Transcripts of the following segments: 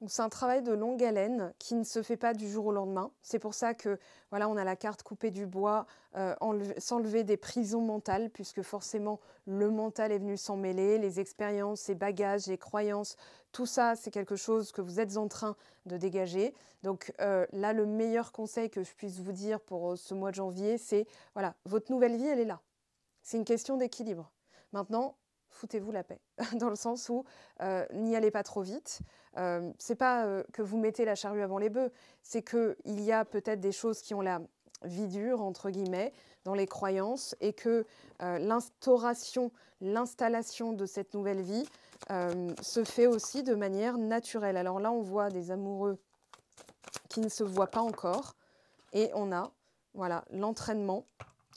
Donc c'est un travail de longue haleine qui ne se fait pas du jour au lendemain. C'est pour ça que voilà, on a la carte couper du bois, s'enlever des prisons mentales, puisque forcément le mental est venu s'en mêler, les expériences, les bagages, les croyances, tout ça, c'est quelque chose que vous êtes en train de dégager. Donc là, le meilleur conseil que je puisse vous dire pour ce mois de janvier, c'est voilà, votre nouvelle vie, elle est là. C'est une question d'équilibre. Maintenant, foutez-vous la paix, dans le sens où n'y allez pas trop vite. C'est pas que vous mettez la charrue avant les bœufs, c'est qu'il y a peut-être des choses qui ont la vie dure, entre guillemets, dans les croyances, et que l'installation de cette nouvelle vie se fait aussi de manière naturelle. Alors là, on voit des amoureux qui ne se voient pas encore, et on a voilà, l'entraînement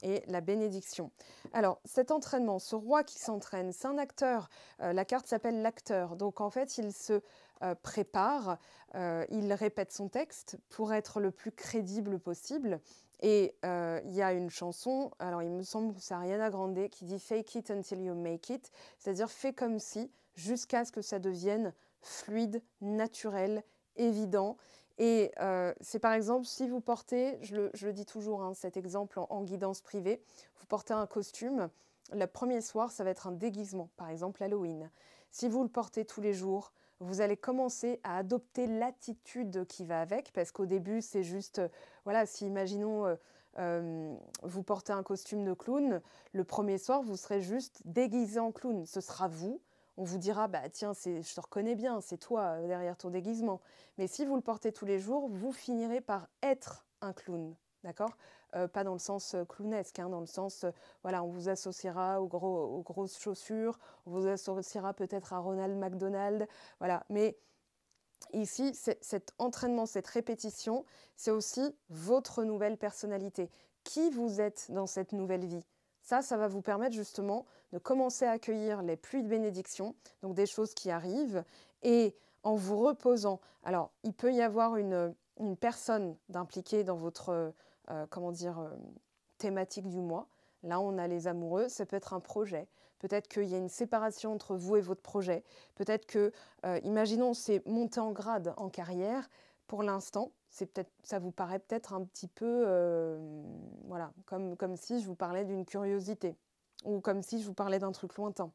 et la bénédiction. Alors, cet entraînement, ce roi qui s'entraîne, c'est un acteur. La carte s'appelle l'acteur. Donc, en fait, il se prépare, il répète son texte pour être le plus crédible possible. Et il y a une chanson, alors il me semble que c'est Ariana Grande qui dit « Fake it until you make it », c'est-à-dire « fais comme si » jusqu'à ce que ça devienne fluide, naturel, évident. Et c'est par exemple, si vous portez, je le dis toujours, hein, cet exemple en guidance privée, vous portez un costume, le premier soir, ça va être un déguisement, par exemple Halloween. Si vous le portez tous les jours, vous allez commencer à adopter l'attitude qui va avec, parce qu'au début, c'est juste, voilà, si imaginons, vous portez un costume de clown, le premier soir, vous serez juste déguisé en clown, ce sera vous. On vous dira, bah tiens, je te reconnais bien, c'est toi derrière ton déguisement. Mais si vous le portez tous les jours, vous finirez par être un clown. D'accord, pas dans le sens clownesque, hein, dans le sens, voilà, on vous associera aux grosses chaussures, on vous associera peut-être à Ronald McDonald, voilà. Mais ici, cet entraînement, cette répétition, c'est aussi votre nouvelle personnalité. Qui vous êtes dans cette nouvelle vie? Ça va vous permettre justement de commencer à accueillir les pluies de bénédiction, donc des choses qui arrivent, et en vous reposant. Alors, il peut y avoir une personne d'impliquée dans votre, comment dire, thématique du mois. Là, on a les amoureux, ça peut être un projet. Peut-être qu'il y a une séparation entre vous et votre projet. Peut-être que, imaginons, c'est monter en grade en carrière. Pour l'instant, ça vous paraît peut-être un petit peu, voilà, comme si je vous parlais d'une curiosité ou comme si je vous parlais d'un truc lointain.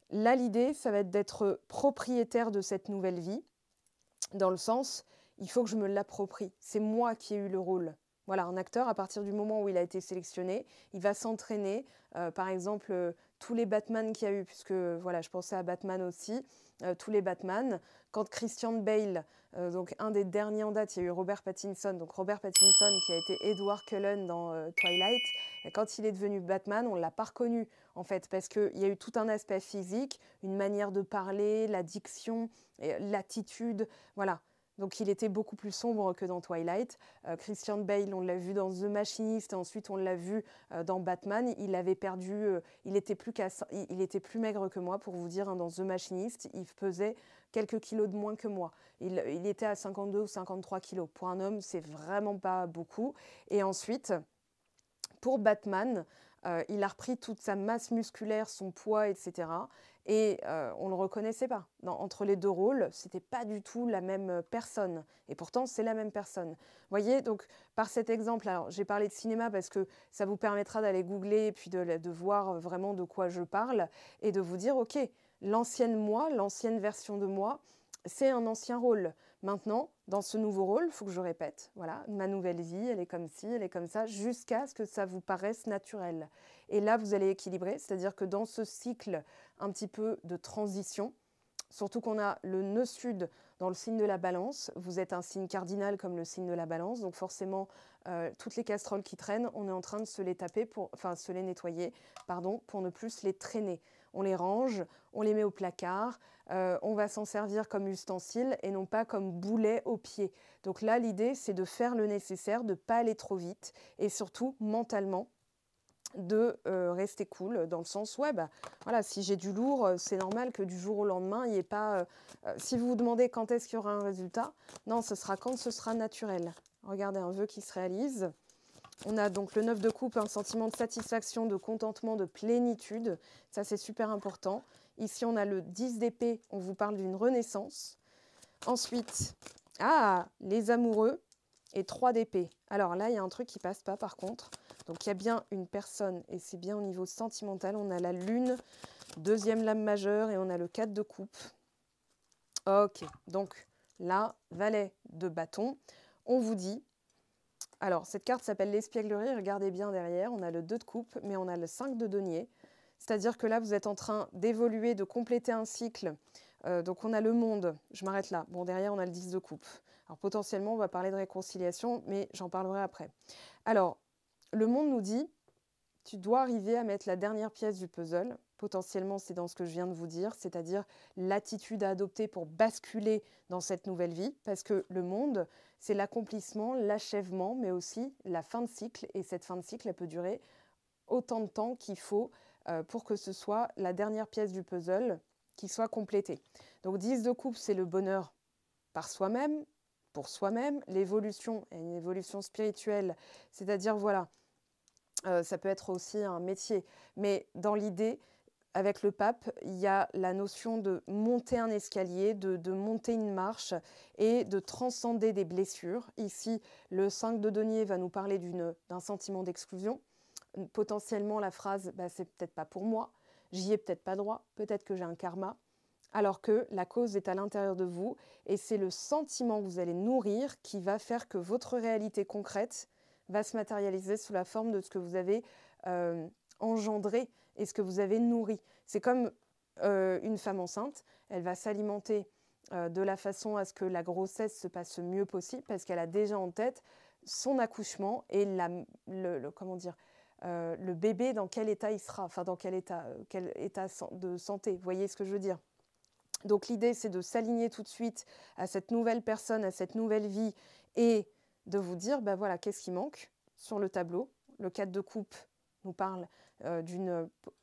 Là, l'idée, ça va être d'être propriétaire de cette nouvelle vie, dans le sens, il faut que je me l'approprie. C'est moi qui ai eu le rôle. Voilà, un acteur, à partir du moment où il a été sélectionné, il va s'entraîner. Par exemple, tous les Batman qu'il y a eu, puisque voilà, je pensais à Batman aussi, tous les Batman. Quand Christian Bale, donc un des derniers en date, il y a eu Robert Pattinson. Donc Robert Pattinson qui a été Edward Cullen dans Twilight. Quand il est devenu Batman, on ne l'a pas reconnu en fait, parce qu'il y a eu tout un aspect physique, une manière de parler, la diction, l'attitude, voilà. Donc il était beaucoup plus sombre que dans Twilight. Christian Bale, on l'a vu dans The Machinist, et ensuite on l'a vu dans Batman. Il avait perdu, il était plus maigre que moi, pour vous dire, hein, dans The Machinist. Il pesait quelques kilos de moins que moi. Il était à 52 ou 53 kilos. Pour un homme, c'est vraiment pas beaucoup. Et ensuite, pour Batman, il a repris toute sa masse musculaire, son poids, etc. Et on ne le reconnaissait pas. Entre les deux rôles, c'était pas du tout la même personne. Et pourtant, c'est la même personne. Vous voyez, donc par cet exemple, alors j'ai parlé de cinéma parce que ça vous permettra d'aller googler et puis de voir vraiment de quoi je parle et de vous dire, ok, l'ancienne moi, l'ancienne version de moi, c'est un ancien rôle. Maintenant, dans ce nouveau rôle, il faut que je répète. Voilà, ma nouvelle vie, elle est comme ci, elle est comme ça, jusqu'à ce que ça vous paraisse naturel. Et là, vous allez équilibrer, c'est-à-dire que dans ce cycle un petit peu de transition, surtout qu'on a le nœud sud dans le signe de la balance, vous êtes un signe cardinal comme le signe de la balance, donc forcément, toutes les casseroles qui traînent, on est en train de se les taper, se les nettoyer, pardon, pour ne plus les traîner. On les range, on les met au placard, on va s'en servir comme ustensile et non pas comme boulet au pied. Donc là, l'idée, c'est de faire le nécessaire, de ne pas aller trop vite et surtout mentalement, de rester cool dans le sens ouais bah voilà, si j'ai du lourd, c'est normal que du jour au lendemain il n'y ait pas si vous vous demandez quand est-ce qu'il y aura un résultat, non, ce sera quand ce sera naturel. Regardez, un vœu qui se réalise. On a donc le 9 de coupe, un sentiment de satisfaction, de contentement, de plénitude, ça c'est super important. Ici on a le 10 d'épée, on vous parle d'une renaissance. Ensuite, les amoureux et 3 d'épée. Alors là, il y a un truc qui passe pas par contre. Donc il y a bien une personne et c'est bien au niveau sentimental. On a la lune, deuxième lame majeure et on a le 4 de coupe. Ok, donc là, valet de bâton. On vous dit, alors cette carte s'appelle l'espièglerie, regardez bien derrière, on a le 2 de coupe, mais on a le 5 de denier. C'est-à-dire que là, vous êtes en train d'évoluer, de compléter un cycle. Donc on a le monde, je m'arrête là. Bon, derrière, on a le 10 de coupe. Alors potentiellement, on va parler de réconciliation, mais j'en parlerai après. Alors, le monde nous dit, tu dois arriver à mettre la dernière pièce du puzzle. Potentiellement, c'est dans ce que je viens de vous dire, c'est-à-dire l'attitude à adopter pour basculer dans cette nouvelle vie, parce que le monde, c'est l'accomplissement, l'achèvement, mais aussi la fin de cycle, et cette fin de cycle, elle peut durer autant de temps qu'il faut pour que ce soit la dernière pièce du puzzle qui soit complétée. Donc 10 de coupe, c'est le bonheur par soi-même, pour soi-même, l'évolution est une évolution spirituelle, c'est-à-dire voilà, ça peut être aussi un métier, mais dans l'idée, avec le pape, il y a la notion de monter un escalier, de monter une marche et de transcender des blessures. Ici, le 5 de denier va nous parler d'un sentiment d'exclusion. Potentiellement, la phrase c'est peut-être pas pour moi, j'y ai peut-être pas droit, peut-être que j'ai un karma, alors que la cause est à l'intérieur de vous et c'est le sentiment que vous allez nourrir qui va faire que votre réalité concrète va se matérialiser sous la forme de ce que vous avez engendré et ce que vous avez nourri. C'est comme une femme enceinte, elle va s'alimenter de la façon à ce que la grossesse se passe le mieux possible parce qu'elle a déjà en tête son accouchement et le bébé dans quel état il sera, enfin dans quel état de santé. Vous voyez ce que je veux dire? Donc l'idée, c'est de s'aligner tout de suite à cette nouvelle personne, à cette nouvelle vie et de vous dire, voilà, qu'est-ce qui manque sur le tableau. Le 4 de coupe nous parle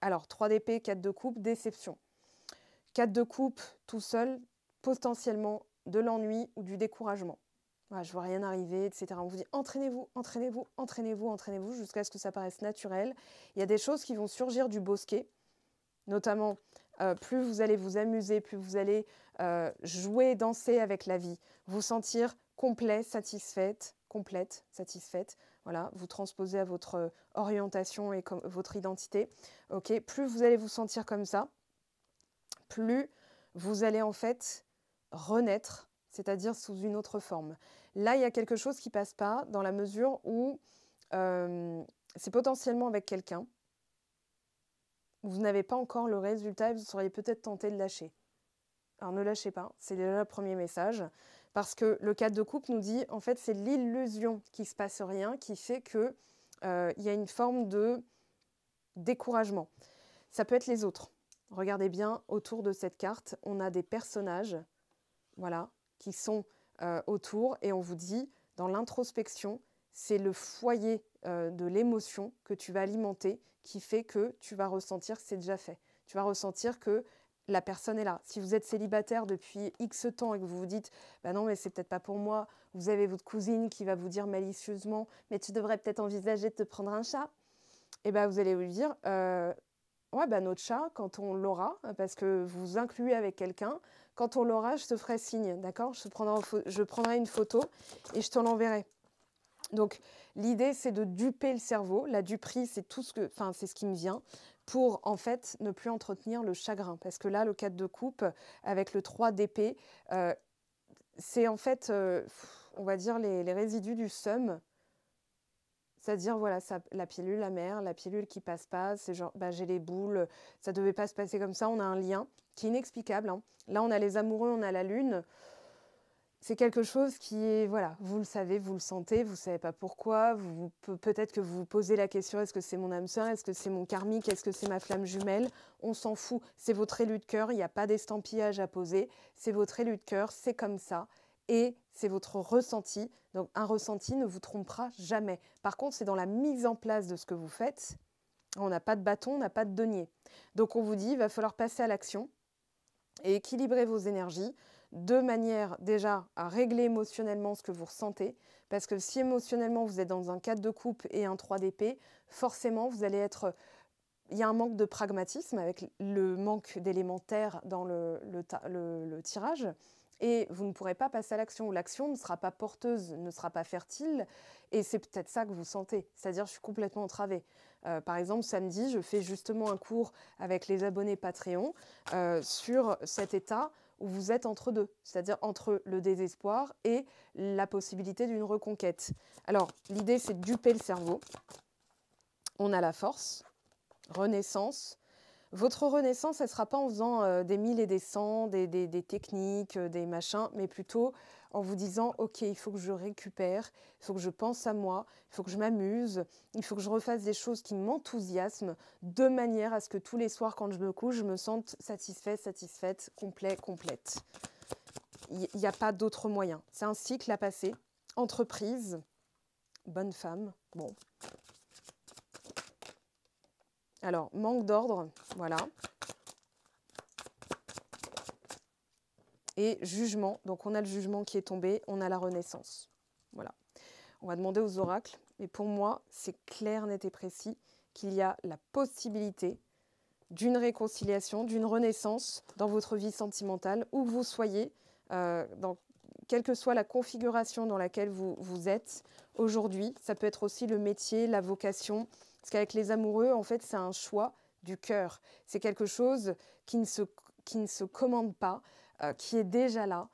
Alors, 3 d'épée, 4 de coupe, déception. 4 de coupe, tout seul, potentiellement de l'ennui ou du découragement. Voilà, je ne vois rien arriver, etc. On vous dit entraînez-vous, entraînez-vous, entraînez-vous, entraînez-vous jusqu'à ce que ça paraisse naturel. Il y a des choses qui vont surgir du bosquet, notamment plus vous allez vous amuser, plus vous allez jouer, danser avec la vie, vous sentir complet, satisfaite, complète, satisfaite. Voilà, vous transposez à votre orientation et votre identité. Ok, plus vous allez vous sentir comme ça, plus vous allez en fait renaître, c'est-à-dire sous une autre forme. Là, il y a quelque chose qui ne passe pas dans la mesure où c'est potentiellement avec quelqu'un. Vous n'avez pas encore le résultat et vous seriez peut-être tenté de lâcher. Alors ne lâchez pas, c'est déjà le premier message. Parce que le 4 de coupe nous dit, en fait, c'est l'illusion qu'il ne se passe rien qui fait qu'il y a une forme de découragement. Ça peut être les autres. Regardez bien, autour de cette carte, on a des personnages voilà, qui sont autour et on vous dit, dans l'introspection, c'est le foyer de l'émotion que tu vas alimenter qui fait que tu vas ressentir que c'est déjà fait. Tu vas ressentir que la personne est là. Si vous êtes célibataire depuis X temps et que vous vous dites « non, mais c'est peut-être pas pour moi », vous avez votre cousine qui va vous dire malicieusement « mais tu devrais peut-être envisager de te prendre un chat », et vous allez lui dire ouais, notre chat, quand on l'aura, parce que vous vous incluez avec quelqu'un, quand on l'aura, je te ferai signe, d'accord ? Je prendrai une photo et je te l'enverrai. Donc, l'idée, c'est de duper le cerveau. La duperie, c'est c'est ce qui me vient pour, en fait, ne plus entretenir le chagrin. Parce que là, le 4 de coupe, avec le 3 d'épée, c'est en fait, on va dire, les résidus du seum. C'est-à-dire, voilà, la pilule amère, la pilule qui passe pas, c'est genre, j'ai les boules, ça devait pas se passer comme ça, on a un lien qui est inexplicable. Hein. Là, on a les amoureux, on a la lune. C'est quelque chose qui est, voilà, vous le savez, vous le sentez, vous savez pas pourquoi, peut-être que vous vous posez la question, est-ce que c'est mon âme sœur, est-ce que c'est mon karmique, est-ce que c'est ma flamme jumelle ? On s'en fout, c'est votre élu de cœur, il n'y a pas d'estampillage à poser, c'est votre élu de cœur, c'est comme ça. Et c'est votre ressenti. Donc, un ressenti ne vous trompera jamais. Par contre, c'est dans la mise en place de ce que vous faites. On n'a pas de bâton, on n'a pas de denier. Donc, on vous dit, il va falloir passer à l'action et équilibrer vos énergies de manière déjà à régler émotionnellement ce que vous ressentez. Parce que si émotionnellement, vous êtes dans un 4 de coupe et un 3 d'épée, forcément, vous allez être... Il y a un manque de pragmatisme avec le manque d'élémentaire dans le tirage. et vous ne pourrez pas passer à l'action, ou l'action ne sera pas porteuse, ne sera pas fertile, et c'est peut-être ça que vous sentez, c'est-à-dire je suis complètement entravée. Par exemple, samedi, je fais justement un cours avec les abonnés Patreon sur cet état où vous êtes entre deux, c'est-à-dire entre le désespoir et la possibilité d'une reconquête. Alors, l'idée, c'est de duper le cerveau. On a la force, renaissance. Votre renaissance, elle ne sera pas en faisant des 1000 et des 100, des techniques, des machins, mais plutôt en vous disant « Ok, il faut que je récupère, il faut que je pense à moi, il faut que je m'amuse, il faut que je refasse des choses qui m'enthousiasment de manière à ce que tous les soirs, quand je me couche, je me sente satisfait, satisfaite, complet, complète. » Il n'y a pas d'autre moyen. C'est un cycle à passer. Entreprise, bonne femme, bon. Alors, manque d'ordre, voilà. Et jugement, donc on a le jugement qui est tombé, on a la renaissance. Voilà. On va demander aux oracles, mais pour moi, c'est clair, net et précis qu'il y a la possibilité d'une réconciliation, d'une renaissance dans votre vie sentimentale, où que vous soyez, quelle que soit la configuration dans laquelle vous êtes aujourd'hui. Ça peut être aussi le métier, la vocation, parce qu'avec les amoureux, en fait, c'est un choix du cœur. C'est quelque chose qui ne se commande pas, qui est déjà là,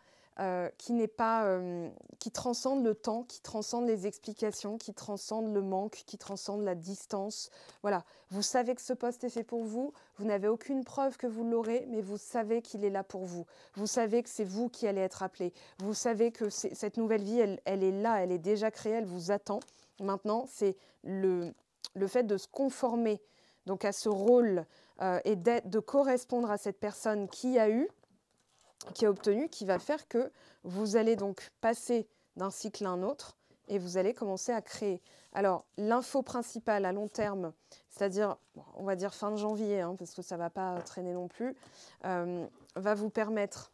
qui transcende le temps, qui transcende les explications, qui transcende le manque, qui transcende la distance. Voilà, vous savez que ce poste est fait pour vous, vous n'avez aucune preuve que vous l'aurez, mais vous savez qu'il est là pour vous. Vous savez que c'est vous qui allez être appelé. Vous savez que cette nouvelle vie, elle est là, elle est déjà créée, elle vous attend. Maintenant, c'est le fait de se conformer donc à ce rôle et de correspondre à cette personne qui a obtenu, qui va faire que vous allez donc passer d'un cycle à un autre et vous allez commencer à créer. Alors, l'info principale à long terme, c'est-à-dire, on va dire fin de janvier, hein, parce que ça ne va pas traîner non plus, va vous permettre,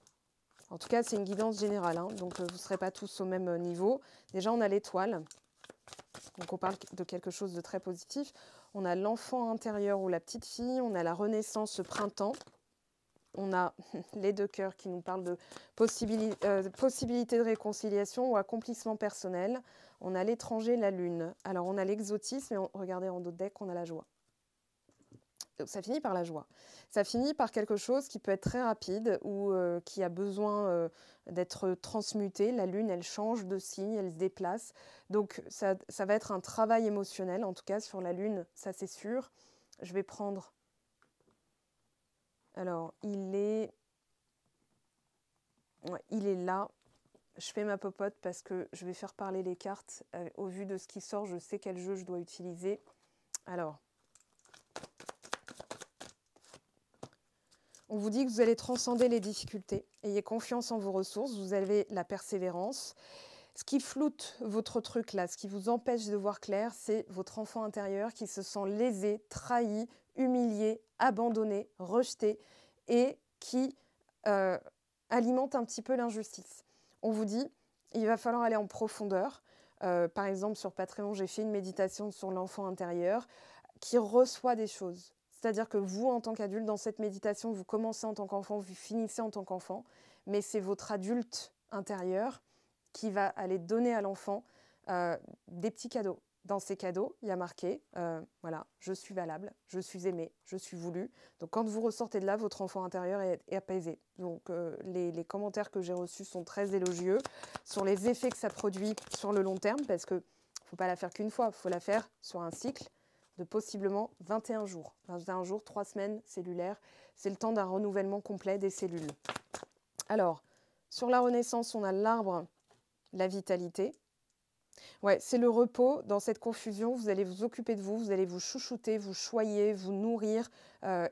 en tout cas c'est une guidance générale, hein, donc vous ne serez pas tous au même niveau. Déjà, on a l'étoile, donc on parle de quelque chose de très positif. On a l'enfant intérieur ou la petite fille, on a la renaissance, ce printemps. On a les deux cœurs qui nous parlent de possibilité de réconciliation ou accomplissement personnel. On a l'étranger, la lune. Alors, on a l'exotisme, et regardez en d'autres decks, on a la joie. Donc, ça finit par la joie. Ça finit par quelque chose qui peut être très rapide ou qui a besoin d'être transmuté. La lune, elle change de signe, elle se déplace. Donc, ça va être un travail émotionnel, en tout cas sur la lune, ça c'est sûr. Je vais prendre... Alors, il est là. Je fais ma popote parce que je vais faire parler les cartes. Au vu de ce qui sort, je sais quel jeu je dois utiliser. Alors, on vous dit que vous allez transcender les difficultés. Ayez confiance en vos ressources. Vous avez la persévérance. Ce qui floute votre truc là, ce qui vous empêche de voir clair, c'est votre enfant intérieur qui se sent lésé, trahi, humilié, abandonné, rejeté et qui alimente un petit peu l'injustice. On vous dit, il va falloir aller en profondeur. Par exemple, sur Patreon, j'ai fait une méditation sur l'enfant intérieur qui reçoit des choses. C'est-à-dire que vous, en tant qu'adulte, dans cette méditation, vous commencez en tant qu'enfant, vous finissez en tant qu'enfant, mais c'est votre adulte intérieur qui va aller donner à l'enfant des petits cadeaux. Dans ces cadeaux, il y a marqué, voilà, je suis valable, je suis aimé, je suis voulu. Donc quand vous ressortez de là, votre enfant intérieur est apaisé. Donc les commentaires que j'ai reçus sont très élogieux sur les effets que ça produit sur le long terme, parce qu'il ne faut pas la faire qu'une fois, il faut la faire sur un cycle de possiblement 21 jours. 21 jours, 3 semaines cellulaires, c'est le temps d'un renouvellement complet des cellules. Alors, sur la renaissance, on a l'arbre, la vitalité. Ouais, c'est le repos. Dans cette confusion, vous allez vous occuper de vous, vous allez vous chouchouter, vous choyer, vous nourrir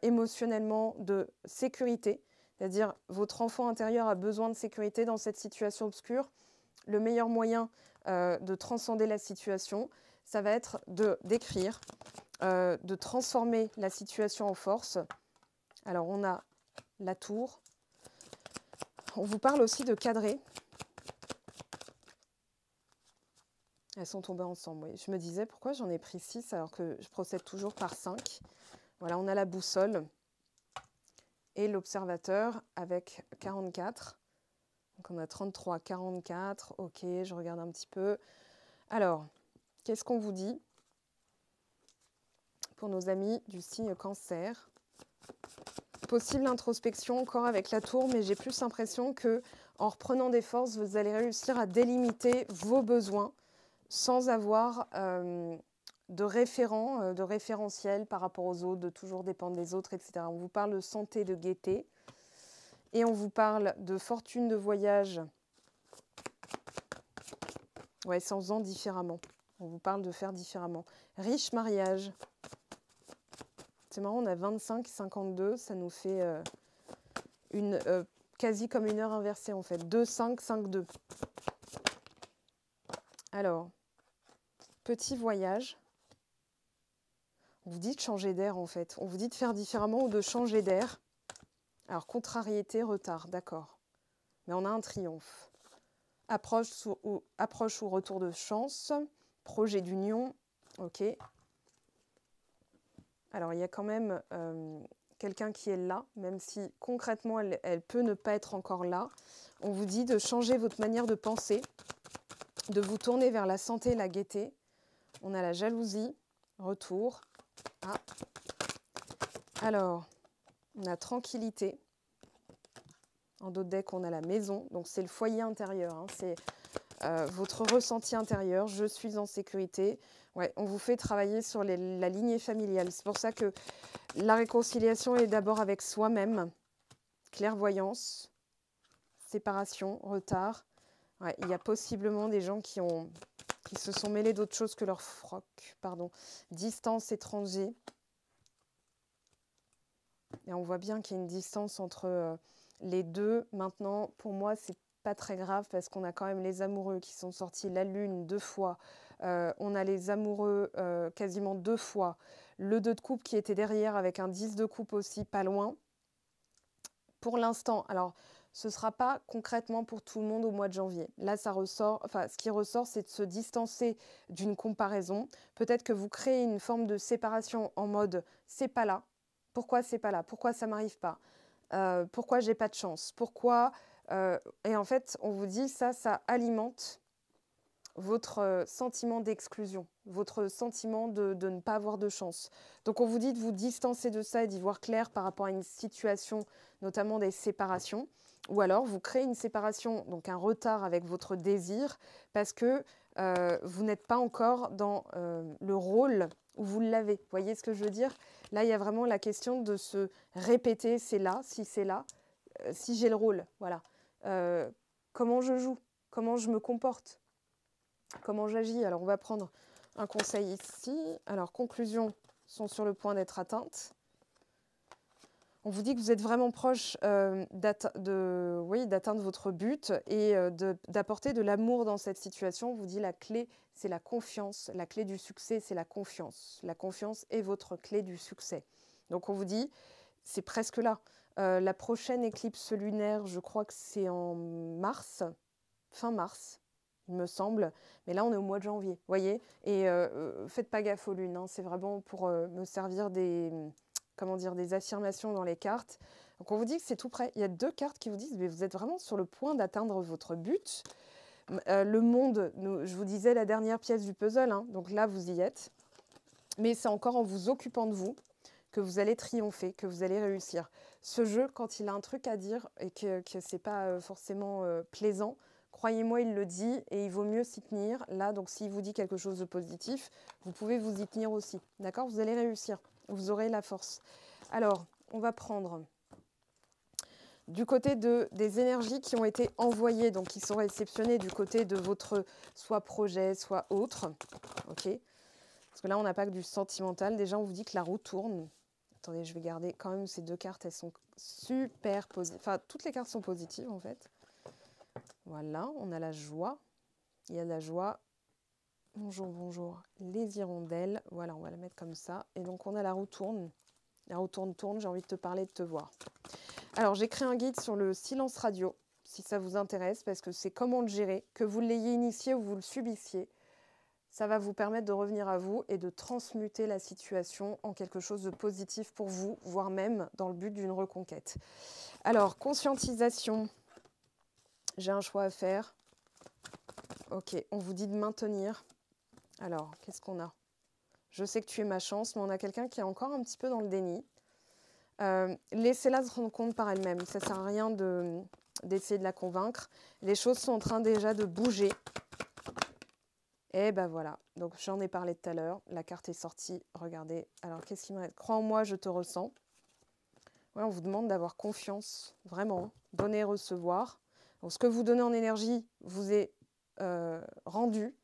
émotionnellement de sécurité. C'est-à-dire, votre enfant intérieur a besoin de sécurité dans cette situation obscure. Le meilleur moyen de transcender la situation, ça va être d'écrire, de transformer la situation en force. Alors, on a la tour. On vous parle aussi de cadrer. Elles sont tombées ensemble, oui. Je me disais, pourquoi j'en ai pris 6 alors que je procède toujours par 5. Voilà, on a la boussole et l'observateur avec 44. Donc Donc on a 33, 44. Ok, je regarde un petit peu. Alors, qu'est-ce qu'on vous dit pour nos amis du signe Cancer? Possible introspection encore avec la tour, mais j'ai plus l'impression que en reprenant des forces, vous allez réussir à délimiter vos besoins sans avoir de référent, de référentiel par rapport aux autres, de toujours dépendre des autres, etc. On vous parle de santé, de gaieté, et on vous parle de fortune, de voyage, ouais, sans faisant différemment. On vous parle de faire différemment. Riche mariage. C'est marrant, on a 25, 52, ça nous fait quasi comme une heure inversée en fait. 2, 5, 5, 2. Alors, petit voyage. On vous dit de changer d'air en fait. On vous dit de faire différemment ou de changer d'air. Alors, contrariété, retard, d'accord. Mais on a un triomphe. Approche ou retour de chance. Projet d'union. Ok. Alors, il y a quand même quelqu'un qui est là, même si concrètement, elle peut ne pas être encore là. On vous dit de changer votre manière de penser, de vous tourner vers la santé et la gaieté. On a la jalousie, retour. Ah. Alors, on a tranquillité. En d'autres decks, on a la maison. Donc, c'est le foyer intérieur. Hein. C'est votre ressenti intérieur. Je suis en sécurité. Ouais, on vous fait travailler sur la lignée familiale. C'est pour ça que la réconciliation est d'abord avec soi-même. Clairvoyance, séparation, retard. Ouais, il y a possiblement des gens qui se sont mêlés d'autre chose que leur froc. Pardon. Distance, étranger. Et on voit bien qu'il y a une distance entre les deux. Maintenant, pour moi, c'est pas très grave parce qu'on a quand même les amoureux qui sont sortis la lune 2 fois. On a les amoureux quasiment 2 fois. Le 2 de coupe qui était derrière avec un 10 de coupe aussi pas loin. Pour l'instant, alors ce ne sera pas concrètement pour tout le monde au mois de janvier. Là, ça ressort, enfin, ce qui ressort, c'est de se distancer d'une comparaison. Peut-être que vous créez une forme de séparation en mode « c'est pas là ». Pourquoi c'est pas là? Pourquoi ça m'arrive pas? Pourquoi j'ai pas de chance? Pourquoi et en fait, on vous dit ça alimente votre sentiment d'exclusion, votre sentiment de ne pas avoir de chance. Donc on vous dit de vous distancer de ça et d'y voir clair par rapport à une situation, notamment des séparations. Ou alors vous créez une séparation, donc un retard avec votre désir, parce que vous n'êtes pas encore dans le rôle où vous l'avez. Vous voyez ce que je veux dire? Là, il y a vraiment la question de se répéter, c'est là, si j'ai le rôle, voilà. Comment je joue? Comment je me comporte? Comment j'agis? Alors, on va prendre un conseil ici. Alors, conclusions sont sur le point d'être atteintes. On vous dit que vous êtes vraiment proche d'atteindre votre but et d'apporter de l'amour dans cette situation. On vous dit la clé, c'est la confiance. La clé du succès, c'est la confiance. La confiance est votre clé du succès. Donc, on vous dit, c'est presque là. La prochaine éclipse lunaire, je crois que c'est en mars, fin mars. Il me semble, mais là on est au mois de janvier, vous voyez, et faites pas gaffe aux lunes, hein. C'est vraiment pour me servir des affirmations dans les cartes. Donc on vous dit que c'est tout près. Il y a 2 cartes qui vous disent mais vous êtes vraiment sur le point d'atteindre votre but. Le monde, je vous disais la dernière pièce du puzzle, hein, donc là vous y êtes, mais c'est encore en vous occupant de vous que vous allez triompher, que vous allez réussir. Ce jeu, quand il a un truc à dire et que c'est pas forcément plaisant, croyez-moi, il le dit et il vaut mieux s'y tenir. Là, donc s'il vous dit quelque chose de positif, vous pouvez vous y tenir aussi. D'accord? Vous allez réussir. Vous aurez la force. Alors, on va prendre du côté des énergies qui ont été envoyées, donc qui sont réceptionnées du côté de votre soit projet, soit autre. Ok? Parce que là, on n'a pas que du sentimental. Déjà, on vous dit que la roue tourne. Attendez, je vais garder quand même ces 2 cartes. Elles sont super positives. Enfin, toutes les cartes sont positives, en fait. Voilà, on a la joie. Il y a la joie. Bonjour, bonjour. Les hirondelles. Voilà, on va la mettre comme ça. Et donc, on a la roue tourne. La roue tourne, tourne. J'ai envie de te parler, de te voir. Alors, j'ai créé un guide sur le silence radio, si ça vous intéresse, parce que c'est comment le gérer. Que vous l'ayez initié ou vous le subissiez, ça va vous permettre de revenir à vous et de transmuter la situation en quelque chose de positif pour vous, voire même dans le but d'une reconquête. Alors, conscientisation. J'ai un choix à faire. Ok, on vous dit de maintenir. Alors, qu'est-ce qu'on a? Je sais que tu es ma chance, mais on a quelqu'un qui est encore un petit peu dans le déni. Laissez-la se rendre compte par elle-même. Ça ne sert à rien d'essayer de la convaincre. Les choses sont en train déjà de bouger. Et ben voilà, donc j'en ai parlé tout à l'heure. La carte est sortie, regardez. Alors, qu'est-ce qui me reste? Crois en moi, je te ressens. Ouais, on vous demande d'avoir confiance, vraiment. Donner et recevoir. Donc, ce que vous donnez en énergie vous est rendu.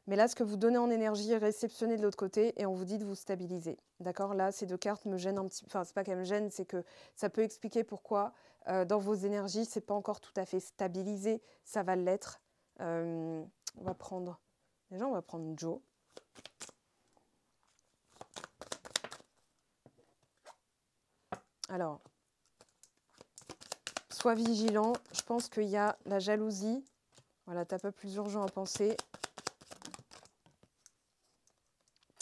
Mais là, ce que vous donnez en énergie est réceptionné de l'autre côté et on vous dit de vous stabiliser. D'accord? Là, ces deux cartes me gênent un petit peu. Enfin, c'est pas qu'elles me gênent, c'est que ça peut expliquer pourquoi dans vos énergies, c'est pas encore tout à fait stabilisé. Ça va l'être. On va prendre... Déjà, on va prendre Joe. Alors, sois vigilant. Je pense qu'il y a la jalousie. Voilà, t'as pas plus urgent à penser.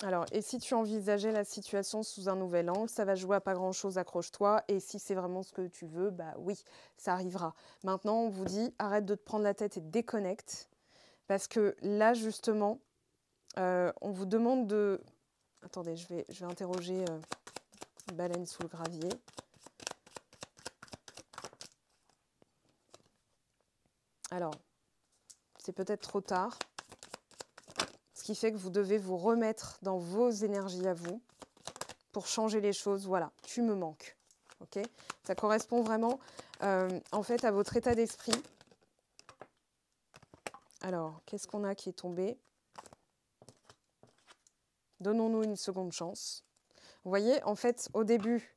Alors, et si tu envisageais la situation sous un nouvel angle, ça va jouer à pas grand-chose, accroche-toi. Et si c'est vraiment ce que tu veux, bah oui, ça arrivera. Maintenant, on vous dit, arrête de te prendre la tête et déconnecte. Parce que là, justement, on vous demande de... Attendez, je vais interroger une baleine sous le gravier. Alors, c'est peut-être trop tard. Ce qui fait que vous devez vous remettre dans vos énergies à vous pour changer les choses. Voilà, tu me manques. Okay, ça correspond vraiment en fait à votre état d'esprit. Alors, qu'est-ce qu'on a qui est tombé? Donnons-nous une seconde chance. Vous voyez, en fait, au début,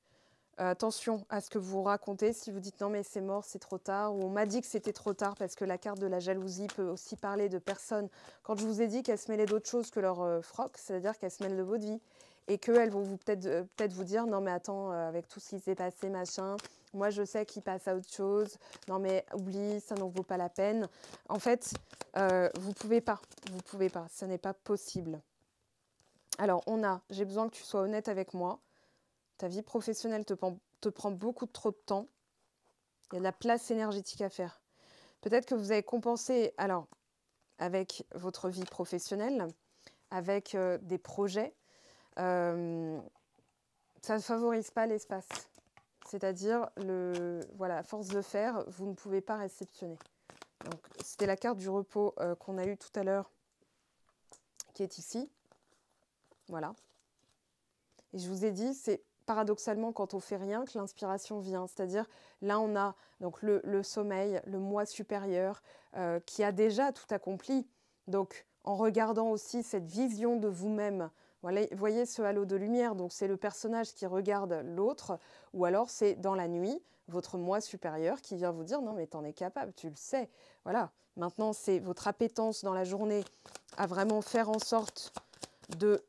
attention à ce que vous racontez. Si vous dites non mais c'est mort, c'est trop tard, ou on m'a dit que c'était trop tard parce que la carte de la jalousie peut aussi parler de personnes. Quand je vous ai dit qu'elles se mêlaient d'autre chose que leur froc, c'est-à-dire qu'elles se mêlent de votre vie. Et qu'elles vont peut-être vous dire, non mais attends, avec tout ce qui s'est passé, machin, moi je sais qu'il passe à autre chose, non mais oublie, ça n'en vaut pas la peine. En fait, vous pouvez pas, ça n'est pas possible. Alors j'ai besoin que tu sois honnête avec moi, ta vie professionnelle te prend beaucoup trop de temps, il y a de la place énergétique à faire. Peut-être que vous avez compensé, alors, avec votre vie professionnelle, avec des projets, ça ne favorise pas l'espace. C'est-à-dire, voilà, à force de faire, vous ne pouvez pas réceptionner. Donc, c'était la carte du repos qu'on a eue tout à l'heure, qui est ici. Voilà. Et je vous ai dit, c'est paradoxalement quand on fait rien que l'inspiration vient. C'est-à-dire, là, on a donc le sommeil, le moi supérieur, qui a déjà tout accompli. Donc, en regardant aussi cette vision de vous-même, voilà, voyez ce halo de lumière, donc c'est le personnage qui regarde l'autre, ou alors c'est dans la nuit, votre moi supérieur qui vient vous dire « Non, mais t'en es capable, tu le sais. » Voilà. Maintenant, c'est votre appétence dans la journée à vraiment faire en sorte de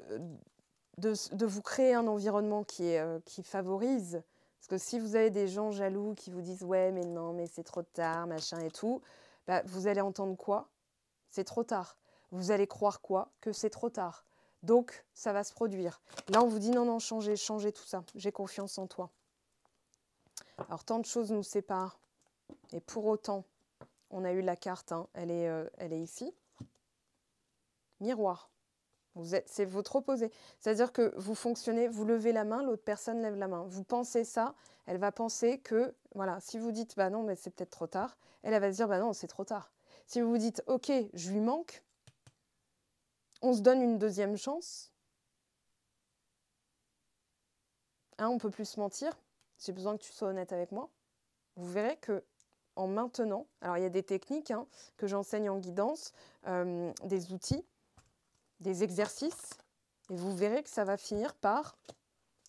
vous créer un environnement qui favorise. Parce que si vous avez des gens jaloux qui vous disent « Ouais, mais non, mais c'est trop tard, machin et tout bah, », vous allez entendre quoi? C'est trop tard. Vous allez croire quoi? Que c'est trop tard. Donc, ça va se produire. Là, on vous dit « Non, non, changez tout ça. J'ai confiance en toi. » Alors, tant de choses nous séparent. Et pour autant, on a eu la carte. Hein, elle est ici. Miroir. C'est votre opposé. C'est-à-dire que vous fonctionnez, vous levez la main, l'autre personne lève la main. Vous pensez ça, elle va penser que, voilà, si vous dites, bah non, mais c'est peut-être trop tard, elle va se dire, bah non, c'est trop tard. Si vous vous dites, ok, je lui manque, on se donne une deuxième chance. Hein, on ne peut plus se mentir. J'ai besoin que tu sois honnête avec moi. Vous verrez que en maintenant, alors il y a des techniques hein, que j'enseigne en guidance, des outils, des exercices, et vous verrez que ça va finir par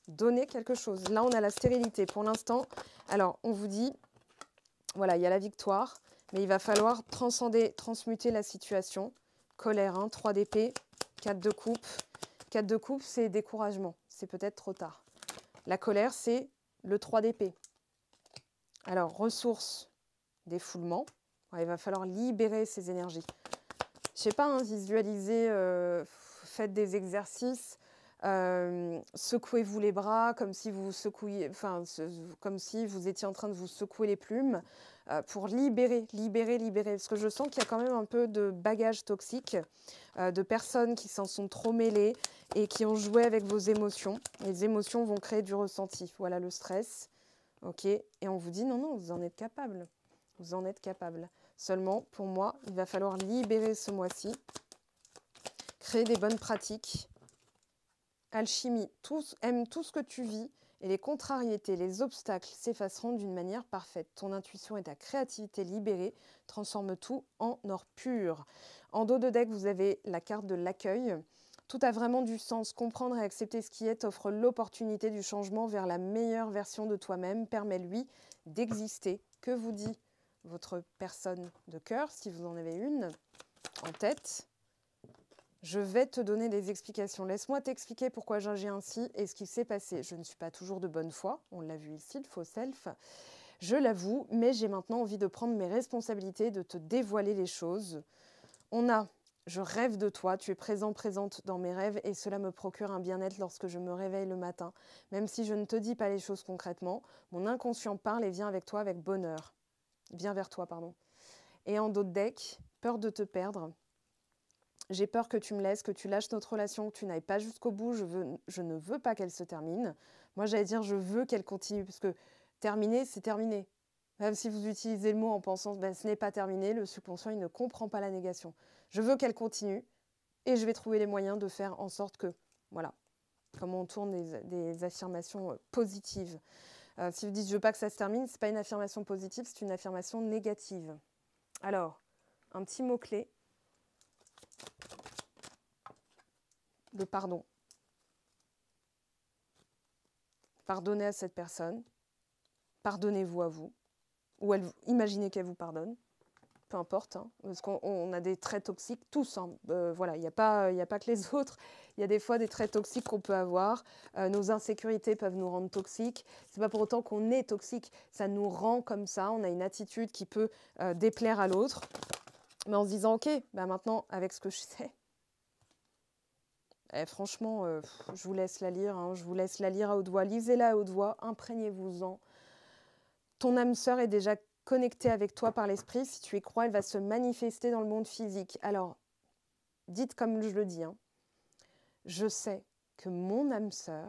donner quelque chose. Là, on a la stérilité. Pour l'instant, alors, on vous dit, voilà, il y a la victoire, mais il va falloir transmuter la situation. Colère, hein, 3 d'épée, 4 de coupe. 4 de coupe, c'est découragement. C'est peut-être trop tard. La colère, c'est le 3 d'épée. Alors, ressources, défoulement. Ouais, il va falloir libérer ces énergies. Je ne sais pas, hein, visualiser, faites des exercices, secouez-vous les bras comme si vous secouiez, enfin, comme si vous étiez en train de vous secouer les plumes. pour libérer, parce que je sens qu'il y a quand même un peu de bagage toxique, de personnes qui s'en sont trop mêlées et qui ont joué avec vos émotions. Les émotions vont créer du ressenti. Voilà le stress. Ok. Et on vous dit non, non, vous en êtes capable. Vous en êtes capable. Seulement, pour moi, il va falloir libérer ce mois-ci. Créer des bonnes pratiques. Alchimie, aime tout ce que tu vis et les contrariétés, les obstacles s'effaceront d'une manière parfaite. Ton intuition et ta créativité libérée transforment tout en or pur. En dos de deck, vous avez la carte de l'accueil. Tout a vraiment du sens. Comprendre et accepter ce qui est offre l'opportunité du changement vers la meilleure version de toi-même. Permet-lui d'exister. Que vous dit votre personne de cœur, si vous en avez une en tête? Je vais te donner des explications. Laisse-moi t'expliquer pourquoi j'agis ainsi et ce qui s'est passé. Je ne suis pas toujours de bonne foi, on l'a vu ici, le faux self. Je l'avoue, mais j'ai maintenant envie de prendre mes responsabilités, de te dévoiler les choses. On a « Je rêve de toi, tu es présent, présente dans mes rêves et cela me procure un bien-être lorsque je me réveille le matin. Même si je ne te dis pas les choses concrètement, mon inconscient parle et vient avec toi avec bonheur. Vient vers toi, pardon. Et en dos de deck, peur de te perdre. J'ai peur que tu me laisses, que tu lâches notre relation, que tu n'ailles pas jusqu'au bout. Je ne veux pas qu'elle se termine. Moi, j'allais dire je veux qu'elle continue, parce que terminer, c'est terminé. Même si vous utilisez le mot en pensant ben, ce n'est pas terminé, le subconscient, il ne comprend pas la négation. Je veux qu'elle continue et je vais trouver les moyens de faire en sorte que, voilà, comment on tourne des affirmations positives. Si vous dites je veux pas que ça se termine, ce n'est pas une affirmation positive, c'est une affirmation négative. Alors, un petit mot-clé. Le pardon. Pardonnez à cette personne. Pardonnez-vous à vous. Ou imaginez qu'elle vous pardonne. Peu importe. Hein, parce qu'on a des traits toxiques tous. Hein. Voilà, il n'y a pas que les autres. Il y a des fois des traits toxiques qu'on peut avoir. Nos insécurités peuvent nous rendre toxiques. Ce n'est pas pour autant qu'on est toxique. Ça nous rend comme ça. On a une attitude qui peut déplaire à l'autre. Mais en se disant, ok, bah maintenant, avec ce que je sais, franchement, je vous laisse la lire, hein, je vous laisse la lire à haute voix. Lisez-la à haute voix, imprégnez-vous-en. Ton âme sœur est déjà connectée avec toi par l'esprit. Si tu y crois, elle va se manifester dans le monde physique. Alors, dites comme je le dis. Hein, je sais que mon âme sœur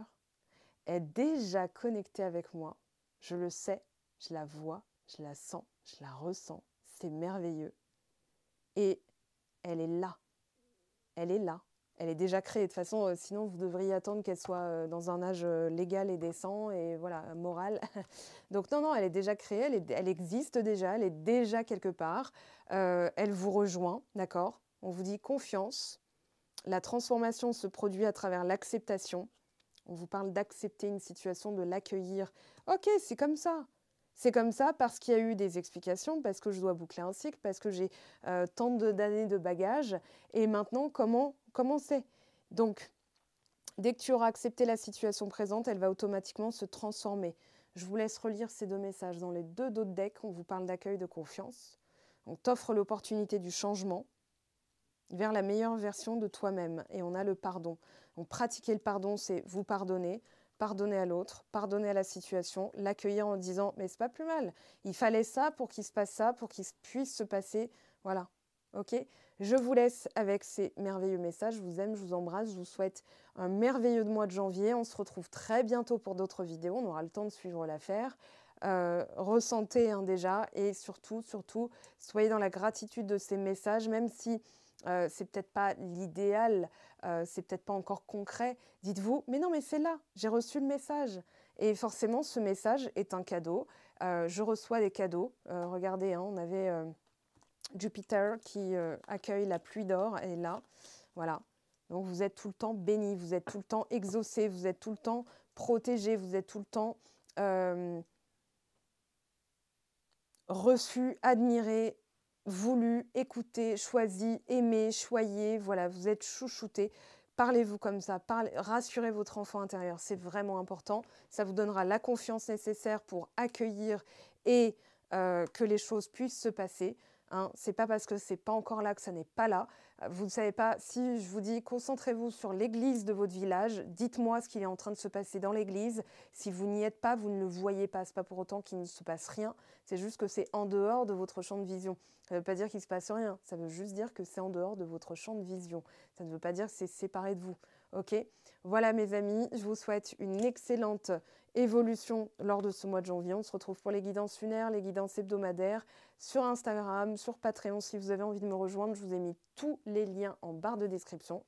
est déjà connectée avec moi. Je le sais, je la vois, je la sens, je la ressens. C'est merveilleux. Et elle est là. Elle est là. Elle est déjà créée. De toute façon, sinon, vous devriez attendre qu'elle soit dans un âge légal et décent et voilà, moral. Donc non, non, elle est déjà créée, elle existe déjà, elle est déjà quelque part. Elle vous rejoint, d'accord? On vous dit confiance. La transformation se produit à travers l'acceptation. On vous parle d'accepter une situation, de l'accueillir. Ok, c'est comme ça. C'est comme ça parce qu'il y a eu des explications, parce que je dois boucler un cycle, parce que j'ai tant d'années de bagages. Et maintenant, comment c'est? Donc, dès que tu auras accepté la situation présente, elle va automatiquement se transformer. Je vous laisse relire ces deux messages. Dans les deux autres decks, on vous parle d'accueil, de confiance. On t'offre l'opportunité du changement vers la meilleure version de toi-même. Et on a le pardon. Donc, pratiquer le pardon, c'est vous pardonner. Pardonner à l'autre, pardonner à la situation, l'accueillir en disant « mais c'est pas plus mal, il fallait ça pour qu'il se passe ça, pour qu'il puisse se passer, voilà, ok ?» Je vous laisse avec ces merveilleux messages, je vous aime, je vous embrasse, je vous souhaite un merveilleux mois de janvier, on se retrouve très bientôt pour d'autres vidéos, on aura le temps de suivre l'affaire. Ressentez déjà et surtout, soyez dans la gratitude de ces messages, même si c'est peut-être pas l'idéal, c'est peut-être pas encore concret. Dites-vous, mais non, mais c'est là, j'ai reçu le message. Et forcément, ce message est un cadeau. Je reçois des cadeaux. Regardez, hein, on avait Jupiter qui accueille la pluie d'or, elle est là. Voilà. Donc vous êtes tout le temps bénis, vous êtes tout le temps exaucés, vous êtes tout le temps protégés, vous êtes tout le temps reçus, admirés, voulu, écouter, choisi, aimer, choyer, voilà, vous êtes chouchouté. Parlez-vous comme ça, rassurez votre enfant intérieur, c'est vraiment important. Ça vous donnera la confiance nécessaire pour accueillir et que les choses puissent se passer. Hein. C'est pas parce que c'est pas encore là que ça n'est pas là. Vous ne savez pas, si je vous dis concentrez-vous sur l'église de votre village, dites-moi ce qu'il est en train de se passer dans l'église. Si vous n'y êtes pas, vous ne le voyez pas. C'est pas pour autant qu'il ne se passe rien. C'est juste que c'est en dehors de votre champ de vision. Ça ne veut pas dire qu'il ne se passe rien. Ça veut juste dire que c'est en dehors de votre champ de vision. Ça ne veut pas dire que c'est séparé de vous. Ok? Voilà mes amis, je vous souhaite une excellente évolution lors de ce mois de janvier. On se retrouve pour les guidances lunaires, les guidances hebdomadaires, sur Instagram, sur Patreon. Si vous avez envie de me rejoindre, je vous ai mis tous les liens en barre de description.